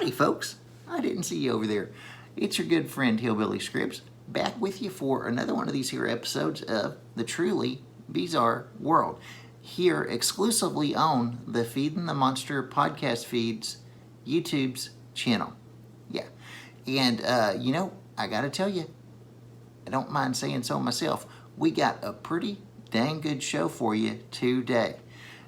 Howdy, folks. I didn't see you over there. It's your good friend Hillbilly Scribbs, back with you for another one of these here episodes of the truly bizarre world, here exclusively on the Feeding the Monster podcast feeds YouTube's channel. Yeah, and I gotta tell you, I don't mind saying so myself, we got a pretty dang good show for you today.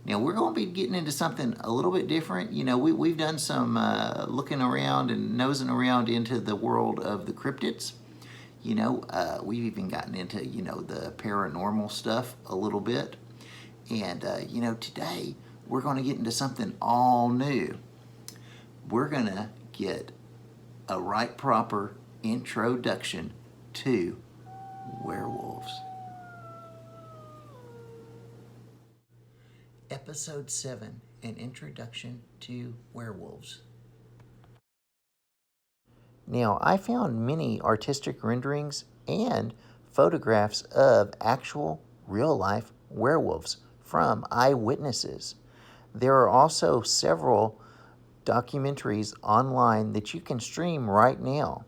Now, we're going to be getting into something a little bit different. You know, we've done some looking around and nosing around into the world of the cryptids. You know, we've even gotten into, the paranormal stuff a little bit. And, today we're going to get into something all new. We're going to get a right proper introduction to werewolves. Episode 7, an introduction to werewolves. Now, I found many artistic renderings and photographs of actual real-life werewolves from eyewitnesses. There are also several documentaries online that you can stream right now.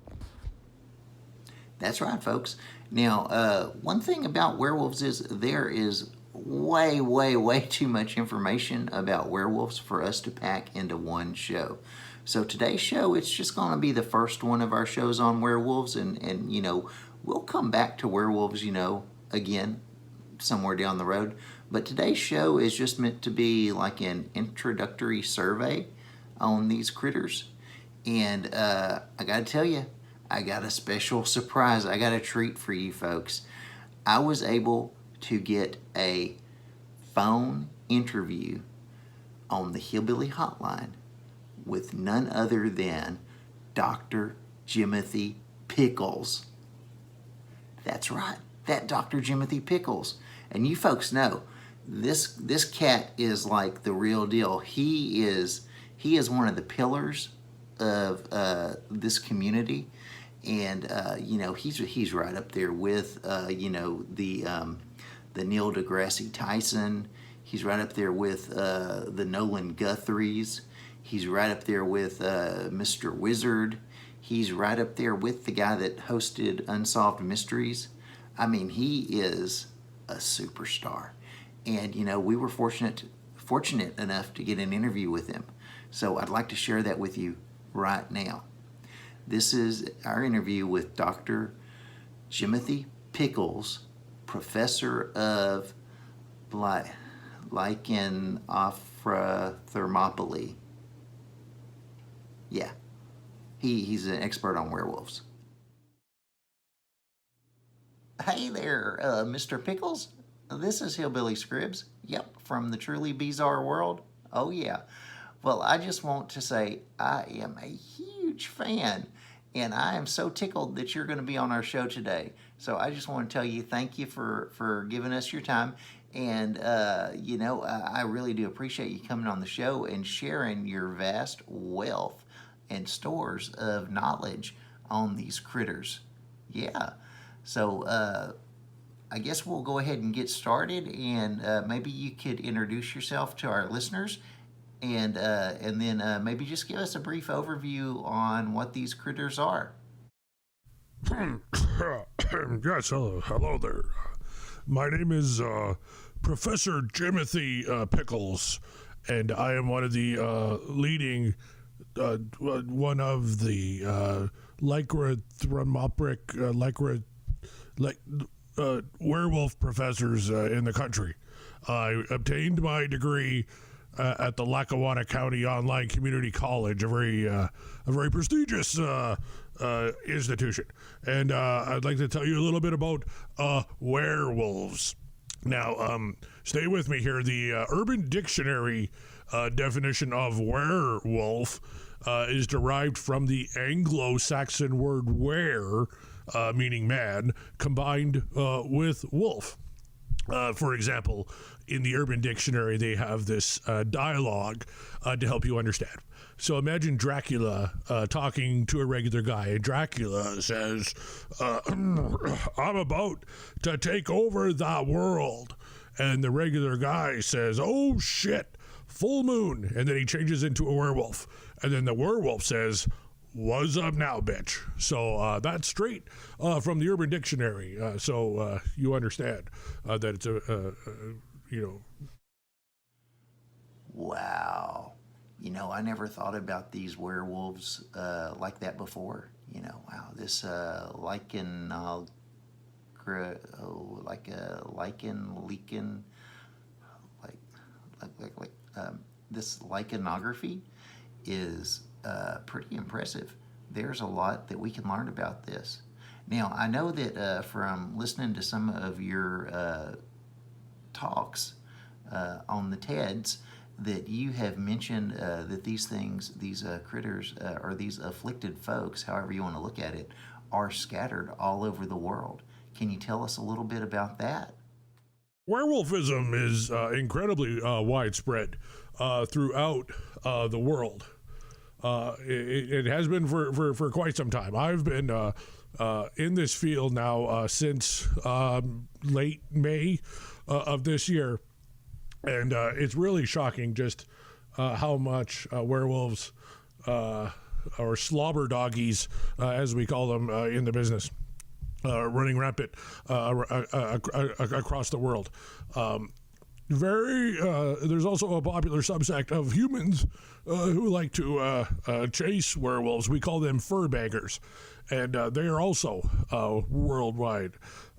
That's right, folks. Now, one thing about werewolves is there is way too much information about werewolves for us to pack into one show. So today's show, it's just going to be the first one of our shows on werewolves, and we'll come back to werewolves, again, somewhere down the road. But today's show is just meant to be like an introductory survey on these critters. And I got to tell you, I got a special surprise. I got a treat for you folks. I was able to get a phone interview on the Hillbilly Hotline with none other than Dr. Jimothy Pickles. That's right, that Dr. Jimothy Pickles. And you folks know, this cat is like the real deal. He is one of the pillars of this community. And, he's right up there with, the Neil deGrasse Tyson. He's right up there with the Nolan Guthries. He's right up there with Mr. Wizard. He's right up there with the guy that hosted Unsolved Mysteries. I mean, he is a superstar. And, we were fortunate enough to get an interview with him. So I'd like to share that with you right now. This is our interview with Dr. Jimothy Pickles, Professor of lycanthrophological. Yeah, he's an expert on werewolves. Hey there, Mr. Pickles. This is Hillbilly Scribbs. Yep, from the truly bizarre world. Oh yeah. Well, I just want to say I am a huge fan, and I am so tickled that you're going to be on our show today. So I just want to tell you thank you for giving us your time. And, I really do appreciate you coming on the show and sharing your vast wealth and stores of knowledge on these critters. Yeah. So I guess we'll go ahead and get started, and maybe you could introduce yourself to our listeners. And then maybe just give us a brief overview on what these critters are. Yes, hello there. My name is Professor Jimothy Pickles, and I am one of the leading, one of the werewolf professors in the country. I obtained my degree at the Lackawanna County Community College, a very prestigious institution. And I'd like to tell you a little bit about werewolves. Now, stay with me here. The Urban Dictionary definition of werewolf is derived from the Anglo-Saxon word were, meaning man, combined with wolf. For example, in the Urban Dictionary, they have this dialogue to help you understand. So imagine Dracula talking to a regular guy, and Dracula says, I'm about to take over the world. And the regular guy says, oh shit, full moon, and then he changes into a werewolf. And then the werewolf says, "What's up now, bitch?" So that's straight from the Urban Dictionary. So you understand that it's Wow. I never thought about these werewolves like that before. Wow, this like a lichen, this lichenography is pretty impressive. There's a lot that we can learn about this. Now, I know that from listening to some of your talks on the TEDs, that you have mentioned that these things, these critters, or these afflicted folks, however you want to look at it, are scattered all over the world. Can you tell us a little bit about that? Werewolfism is incredibly widespread throughout the world. It has been for quite some time. I've been in this field now since late May of this year, and it's really shocking just how much werewolves, or slobber doggies, as we call them in the business, running rampant across the world. There's also a popular subsect of humans who like to chase werewolves. We call them fur baggers, and they are also worldwide.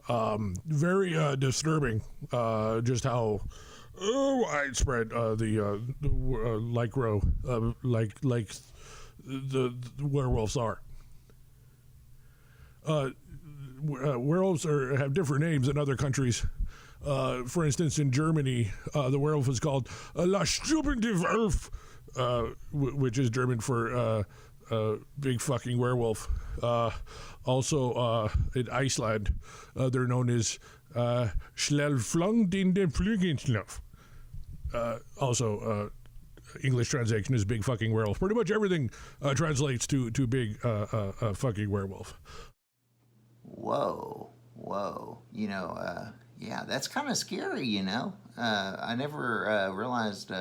Very disturbing, just how widespread the werewolves are. Werewolves have different names in other countries. For instance, in Germany, the werewolf is called La Stupende Wolf, which is German for big fucking werewolf. Also, in Iceland, they're known as Schlelflungdinde Flügenslauf. Also, English translation is big fucking werewolf. Pretty much everything translates to big fucking werewolf. Whoa. Yeah, that's kind of scary, I never realized,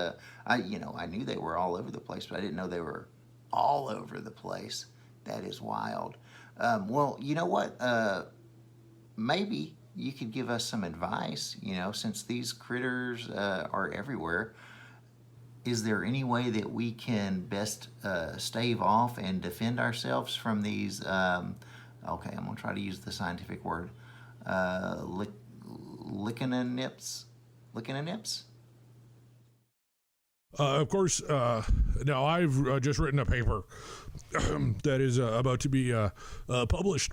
I knew they were all over the place, but I didn't know they were all over the place. That is wild. Well, you know what? Maybe you could give us some advice, since these critters are everywhere. Is there any way that we can best stave off and defend ourselves from these, okay, I'm going to try to use the scientific word, lycanthrophs? Of course, now I've just written a paper that is about to be published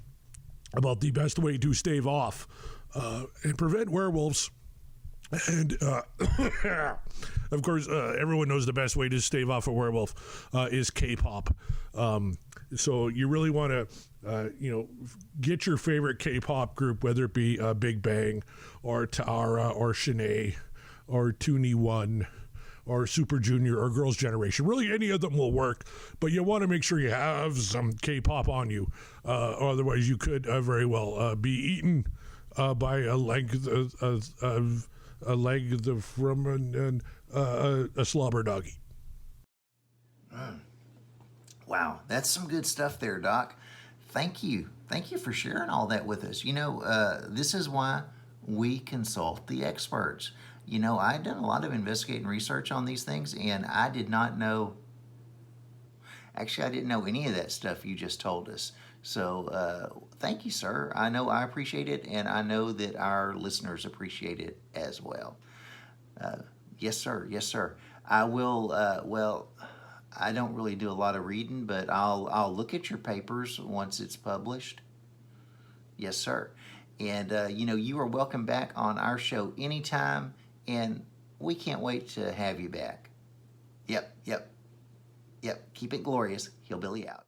about the best way to stave off and prevent werewolves. And of course, everyone knows the best way to stave off a werewolf is K-pop. So you really want to, get your favorite K-pop group, whether it be Big Bang or Tara or Shanae or Toonie One or Super Junior or Girls' Generation. Really, any of them will work, but you want to make sure you have some K-pop on you. Otherwise, you could very well be eaten by a leg from a slobber doggy. Wow, that's some good stuff there, Doc. Thank you for sharing all that with us. This is why we consult the experts. I've done a lot of investigating research on these things, and I didn't know any of that stuff you just told us. So thank you, sir. I know I appreciate it, and I know that our listeners appreciate it as well. Yes, sir. I will, I don't really do a lot of reading, but I'll look at your papers once it's published. Yes, sir. And, you are welcome back on our show anytime, and we can't wait to have you back. Yep. Keep it glorious. Hillbilly out.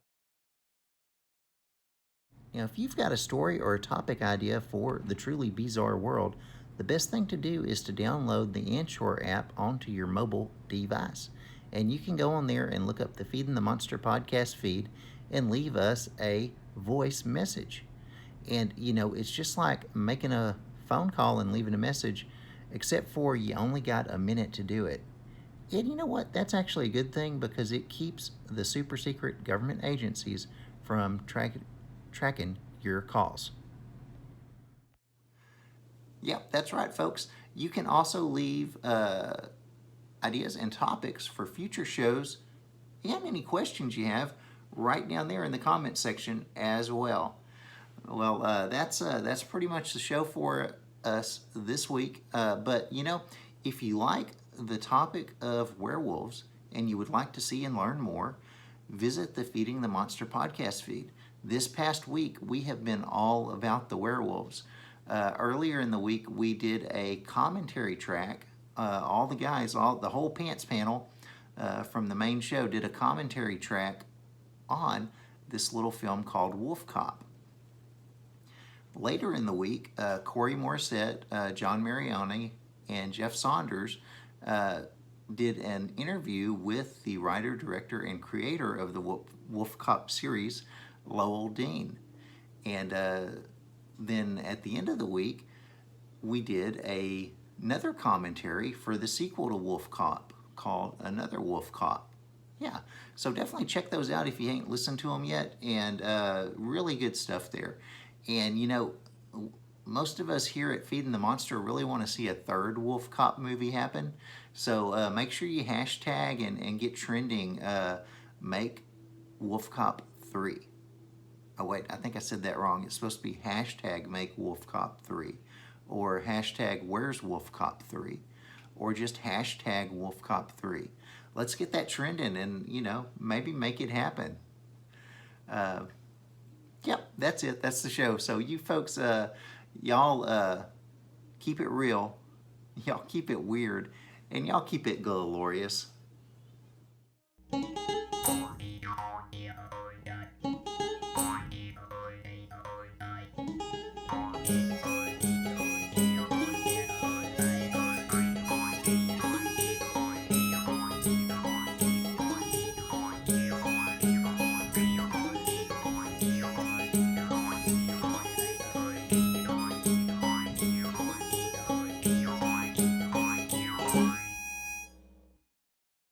Now, if you've got a story or a topic idea for the truly bizarre world, the best thing to do is to download the Anchor app onto your mobile device. And you can go on there and look up the Feeding the Monster podcast feed and leave us a voice message. And, it's just like making a phone call and leaving a message, except for you only got a minute to do it. And you know what? That's actually a good thing because it keeps the super secret government agencies from tracking your calls. Yep, that's right, folks. You can also leave ideas and topics for future shows and any questions you have right down there in the comment section as well. Well, that's pretty much the show for us this week. But if you like the topic of werewolves and you would like to see and learn more, visit the Feeding the Monster podcast feed. This past week, we have been all about the werewolves. Earlier in the week, we did a commentary track. All the guys, the whole Pants panel from the main show did a commentary track on this little film called Wolf Cop. Later in the week, Corey Morissette, John Mariani, and Jeff Saunders did an interview with the writer, director, and creator of the Wolf Cop series, Lowell Dean. And then at the end of the week, we did another commentary for the sequel to Wolf Cop called Another Wolf Cop. Yeah, so definitely check those out if you ain't listened to them yet, and really good stuff there. And most of us here at Feeding the Monster really want to see a third Wolf Cop movie happen, so make sure you hashtag and get trending Make Wolf Cop 3. Oh wait, I think I said that wrong. It's supposed to be hashtag Make Wolf Cop 3, or hashtag Where's Wolf Cop 3, or just hashtag Wolf Cop 3. Let's get that trending and, maybe make it happen. Yep, that's it. That's the show. So you folks, y'all keep it real, y'all keep it weird, and y'all keep it glorious.